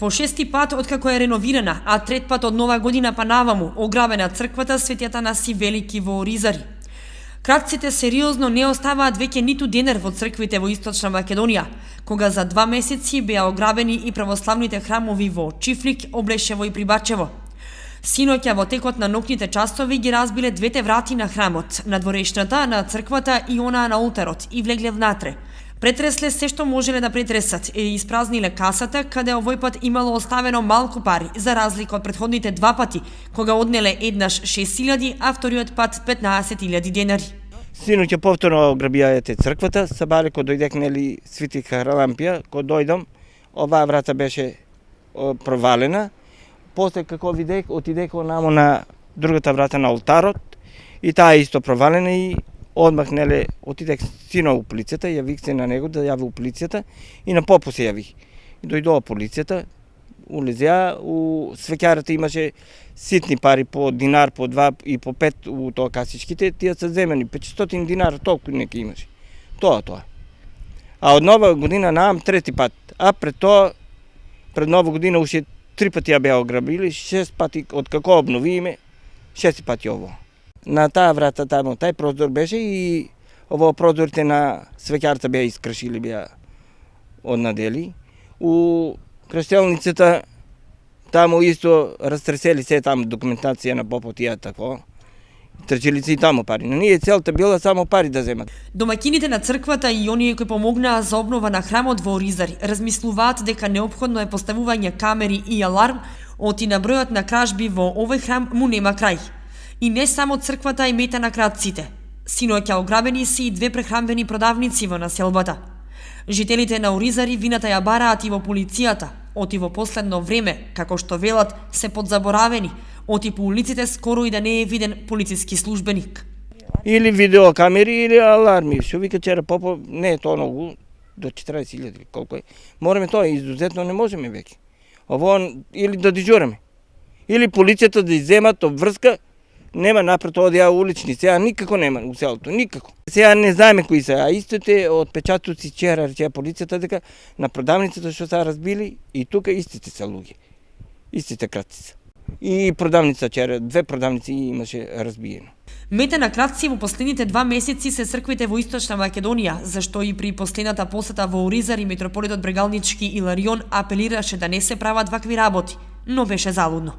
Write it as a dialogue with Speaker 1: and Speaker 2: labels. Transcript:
Speaker 1: По шести пат откако е реновирана, а трет пат од нова година па наваму, ограбена црквата Свети Атанаси Велики во Оризари. Кратците сериозно не оставаат веќе ниту денар во црквите во Источна Македонија, кога за 2 месеци беа ограбени и православните храмови во Чифлик, Облешево и Прибачево. Синоќа во текот на ноќните часови ги разбиле двете врати на храмот, на дворешната, на црквата и онаа на олтарот, и влегле внатре. Претресле се што можеле да претресат и испразниле касата, каде овој пат имало оставено малку пари, за разлика од претходните 2 пати, кога однеле еднаш 6.000, а вториот пат 15.000 денари.
Speaker 2: Синоќа повторно ограбијајте црквата, сабаре кога дојдек нели Свети Харалампија, кога дојдом, оваа врата беше провалена. После како видек, отидек онамо на другата врата на олтарот и таа исто провалена и одмах неле отидек сино у полицијата, јавих се на него да јави у полицијата и на попу се јавих. И дојдоа полицијата, улезеа, у свеќарата имаше ситни пари по динар, по 2 и по 5 у тоа касичките, тие се земени 500 динара, толку нека имаше. Тоа. А од нова година наам трети пат, а пред тоа, пред нова година уште 3 пати ја беа ограбили, 6 пати од како обновиме, 6 пати ово. На таа врата таму, тај прозор беше и ово прозорите на свеќарата беа искршили, беа однадели. У крштелницата таму исто растресели се таму документација на попот и такво. Трчили се и таму пари, но ние целта била само пари да земат.
Speaker 1: Домаќините на црквата и оние кои помогнаа за обнова на храмот во Оризари размислуваат дека неопходно е поставување камери и аларм, оти на бројот на кражби во овој храм му нема крај. И не само црквата е мета на кратците. Синоќа ограбени се и 2 прехрамбени продавници во населбата. Жителите на Оризари вината ја бараат и во полицијата, оти во последно време, како што велат, се подзаборавени, оти по улиците скоро и да не е виден полициски службеник.
Speaker 2: Или видеокамери, или аларми. Што вика вчера Попов, не е тоа многу, до 40.000, колку е. Мораме тоа, изузетно не можеме веќе. Ово, или да дежураме. Или полицијата да иземат обврска, нема напред одија улични, сега никако нема у селото, никако. Сега не знаеме кои се, а истите отпечатоци вчера рече полицијата дека на продавницата што се разбили и тука истите се луѓе. Истите кратци. И продавница вчера, 2 продавници имаше разбиено.
Speaker 1: Мета на кратци во последните 2 месеци се црквите во Источна Македонија, зашто и при последната посета во Оризари митрополитот Брегалнички Иларион апелираше да не се прават вакви работи, но беше залудно.